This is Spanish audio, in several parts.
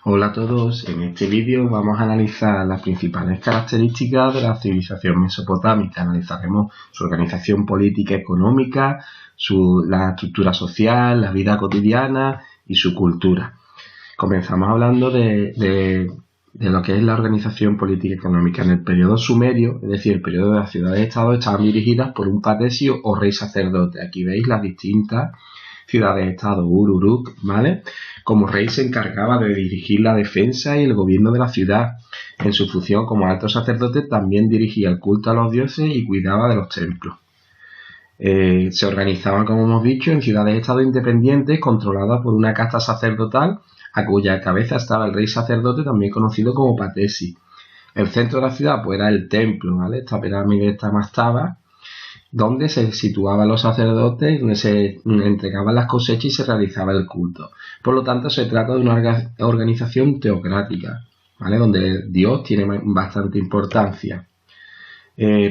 Hola a todos, en este vídeo vamos a analizar las principales características de la civilización mesopotámica. Analizaremos su organización política y económica, la estructura social, la vida cotidiana y su cultura. Comenzamos hablando de lo que es la organización política y económica. En el periodo sumerio, es decir, el periodo de las ciudades-estado, estaban dirigidas por un patesio o rey sacerdote. Aquí veis las distintas ciudades-estado, Uruk, ¿vale? Como rey se encargaba de dirigir la defensa y el gobierno de la ciudad. En su función como alto sacerdote también dirigía el culto a los dioses y cuidaba de los templos. Se organizaban, como hemos dicho, en ciudades-estado independientes controladas por una casta sacerdotal a cuya cabeza estaba el rey sacerdote, también conocido como patesi. El centro de la ciudad pues era el templo, ¿vale? Esta pirámide, esta mastaba, donde se situaban los sacerdotes, donde se entregaban las cosechas y se realizaba el culto. Por lo tanto, se trata de una organización teocrática, ¿vale? Donde Dios tiene bastante importancia.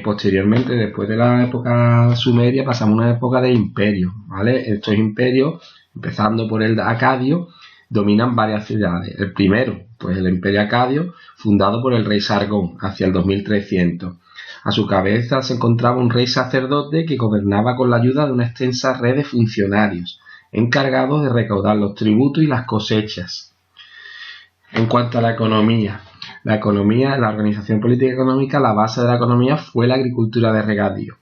Posteriormente, después de la época sumeria, pasamos a una época de imperios, ¿vale? Estos imperios, empezando por el acadio, dominan varias ciudades. El primero, pues el imperio acadio, fundado por el rey Sargón, hacia el 2300. A su cabeza se encontraba un rey sacerdote que gobernaba con la ayuda de una extensa red de funcionarios, encargados de recaudar los tributos y las cosechas. En cuanto a la economía, la organización política y económica, la base de la economía fue la agricultura de regadío.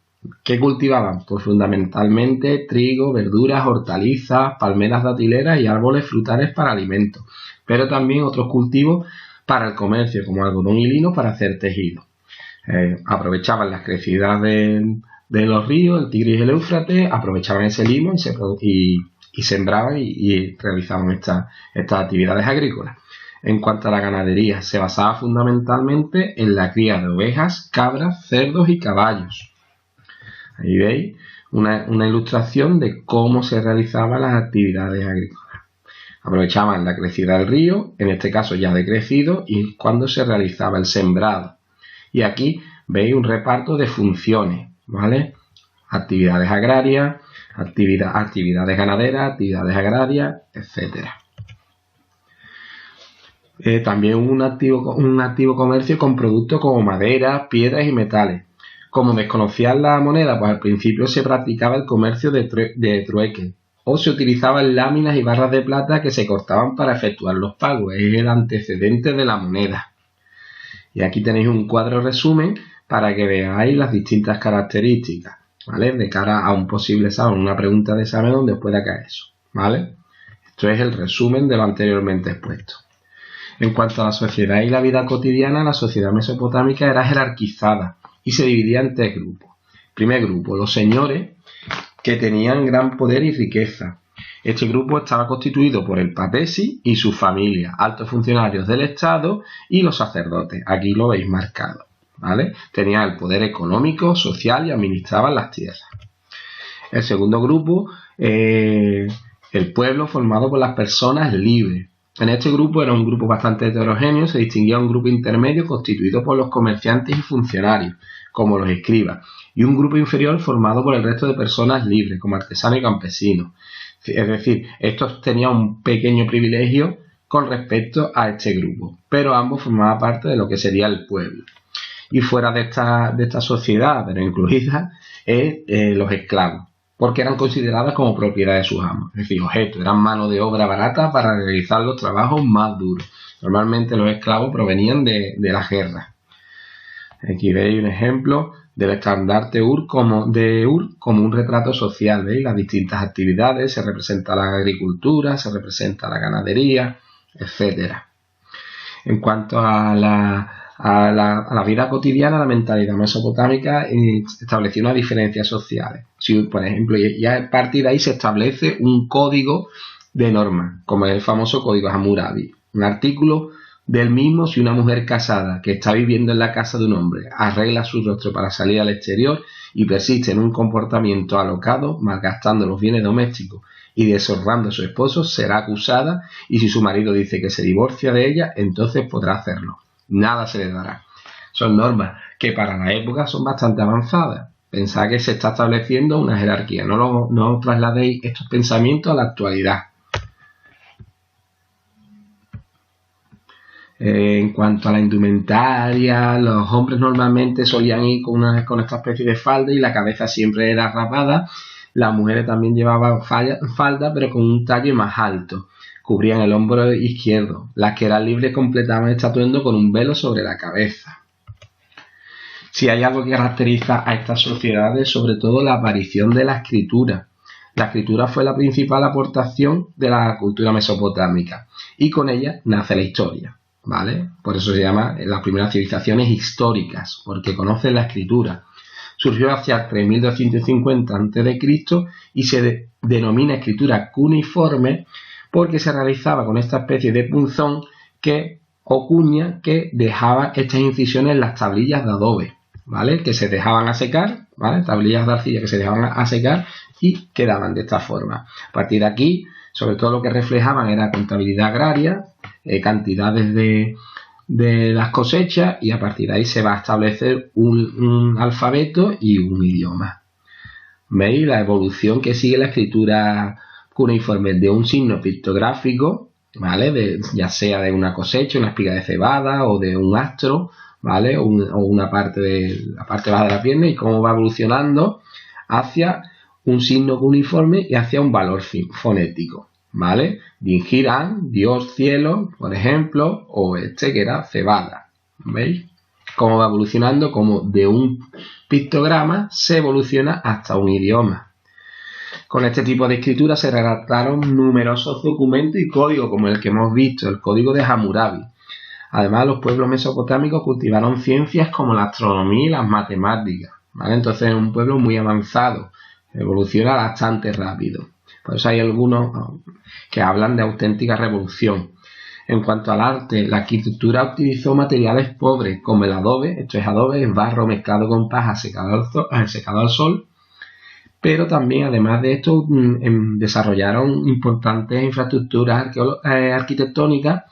¿Qué cultivaban? Pues fundamentalmente trigo, verduras, hortalizas, palmeras datileras y árboles frutales para alimentos, pero también otros cultivos para el comercio, como algodón y lino para hacer tejido. Aprovechaban las crecidas de los ríos, el Tigris y el Éufrates, aprovechaban ese limo y sembraban y realizaban estas actividades agrícolas. En cuanto a la ganadería, se basaba fundamentalmente en la cría de ovejas, cabras, cerdos y caballos. Ahí veis una ilustración de cómo se realizaban las actividades agrícolas. Aprovechaban la crecida del río, en este caso ya decrecido, y cuando se realizaba el sembrado. Y aquí veis un reparto de funciones, ¿vale? Actividades agrarias, actividades ganaderas, actividades agrarias, etc. También un activo comercio con productos como madera, piedras y metales. Como desconocían la moneda, pues al principio se practicaba el comercio de trueque, o se utilizaban láminas y barras de plata que se cortaban para efectuar los pagos. Es el antecedente de la moneda. Y aquí tenéis un cuadro resumen para que veáis las distintas características, ¿vale? De cara a un posible examen, una pregunta de examen donde os pueda caer eso, ¿vale? Esto es el resumen de lo anteriormente expuesto. En cuanto a la sociedad y la vida cotidiana, la sociedad mesopotámica era jerarquizada y se dividía en tres grupos. Primer grupo, los señores, que tenían gran poder y riqueza. Este grupo estaba constituido por el patesi y su familia, altos funcionarios del Estado y los sacerdotes. Aquí lo veis marcado, ¿vale? Tenían el poder económico, social y administraban las tierras. El segundo grupo, el pueblo formado por las personas libres. En este grupo era un grupo bastante heterogéneo, se distinguía un grupo intermedio constituido por los comerciantes y funcionarios, como los escribas, y un grupo inferior formado por el resto de personas libres, como artesanos y campesinos. Es decir, estos tenían un pequeño privilegio con respecto a este grupo, pero ambos formaban parte de lo que sería el pueblo. Y fuera de esta sociedad, pero incluida, los esclavos, porque eran consideradas como propiedad de sus amos, es decir, objetos, eran mano de obra barata para realizar los trabajos más duros. Normalmente los esclavos provenían de las guerras. Aquí veis un ejemplo del estandarte de Ur como un retrato social, ¿veis? Las distintas actividades, se representa la agricultura, se representa la ganadería, etc. En cuanto a la vida cotidiana, la mentalidad mesopotámica estableció unas diferencias sociales. Si, por ejemplo, ya a partir de ahí se establece un código de normas, como el famoso código Hammurabi, un artículo del mismo: si una mujer casada que está viviendo en la casa de un hombre arregla su rostro para salir al exterior y persiste en un comportamiento alocado, malgastando los bienes domésticos y deshonrando a su esposo, será acusada, y si su marido dice que se divorcia de ella, entonces podrá hacerlo. Nada se le dará. Son normas que para la época son bastante avanzadas. Pensad que se está estableciendo una jerarquía. No trasladéis estos pensamientos a la actualidad. En cuanto a la indumentaria, los hombres normalmente solían ir con esta especie de falda y la cabeza siempre era rapada. Las mujeres también llevaban falda, pero con un talle más alto. Cubrían el hombro izquierdo. Las que eran libres completaban este atuendo con un velo sobre la cabeza. Si hay algo que caracteriza a estas sociedades, sobre todo la aparición de la escritura. La escritura fue la principal aportación de la cultura mesopotámica y con ella nace la historia, ¿vale? Por eso se llama las primeras civilizaciones históricas, porque conocen la escritura. Surgió hacia el 3250 a.C. y se denomina escritura cuneiforme porque se realizaba con esta especie de punzón o cuña que dejaba estas incisiones en las tablillas de adobe, ¿vale? Que se dejaban a secar, ¿vale? Tablillas de arcilla que se dejaban a secar y quedaban de esta forma. A partir de aquí, sobre todo lo que reflejaban era contabilidad agraria, cantidades de las cosechas, y a partir de ahí se va a establecer un alfabeto y un idioma. ¿Veis la evolución que sigue la escritura cuneiforme de un signo pictográfico, ¿vale? Ya sea de una cosecha, una espiga de cebada o de un astro, ¿vale? O una parte de la parte baja de la pierna, y cómo va evolucionando hacia un signo cuneiforme y hacia un valor fonético, ¿vale? Dingirán, Dios, cielo, por ejemplo, o este que era cebada, ¿veis? Cómo va evolucionando, como de un pictograma se evoluciona hasta un idioma. Con este tipo de escritura se redactaron numerosos documentos y códigos, como el que hemos visto, el código de Hammurabi. Además, los pueblos mesopotámicos cultivaron ciencias como la astronomía y las matemáticas, ¿vale? Entonces es un pueblo muy avanzado, evoluciona bastante rápido. Por eso hay algunos que hablan de auténtica revolución. En cuanto al arte, la arquitectura utilizó materiales pobres, como el adobe. Esto es adobe, es barro mezclado con paja secado al sol. Pero también, además de esto, desarrollaron importantes infraestructuras arquitectónicas,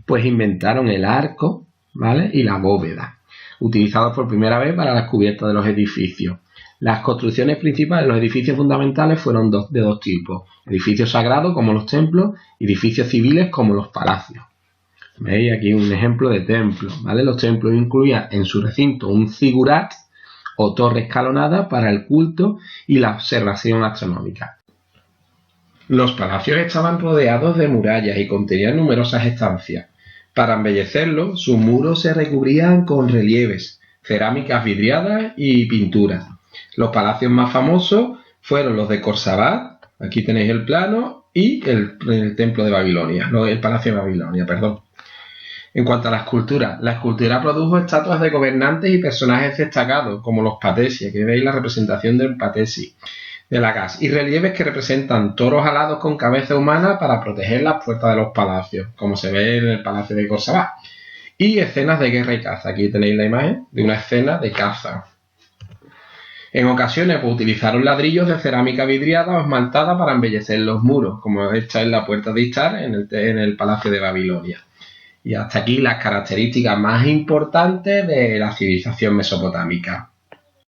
pues inventaron el arco, ¿vale? Y la bóveda, utilizados por primera vez para las cubiertas de los edificios. Las construcciones principales, los edificios fundamentales, fueron de dos tipos: edificios sagrados, como los templos, y edificios civiles, como los palacios. ¿Veis? Aquí un ejemplo de templo, ¿vale? Los templos incluían en su recinto un zigurat o torre escalonada para el culto y la observación astronómica. Los palacios estaban rodeados de murallas y contenían numerosas estancias. Para embellecerlos, sus muros se recubrían con relieves, cerámicas vidriadas y pinturas. Los palacios más famosos fueron los de Khorramshahr, aquí tenéis el plano, y el templo de Babilonia, no, el palacio de Babilonia, perdón. En cuanto a la escultura produjo estatuas de gobernantes y personajes destacados, como los patesi, aquí veis la representación del patesi de Lagash, y relieves que representan toros alados con cabeza humana para proteger las puertas de los palacios, como se ve en el palacio de Khorramshahr, y escenas de guerra y caza. Aquí tenéis la imagen de una escena de caza. En ocasiones pues, utilizaron ladrillos de cerámica vidriada o esmaltada para embellecer los muros, como esta es la puerta de Ishtar en el palacio de Babilonia. Y hasta aquí las características más importantes de la civilización mesopotámica.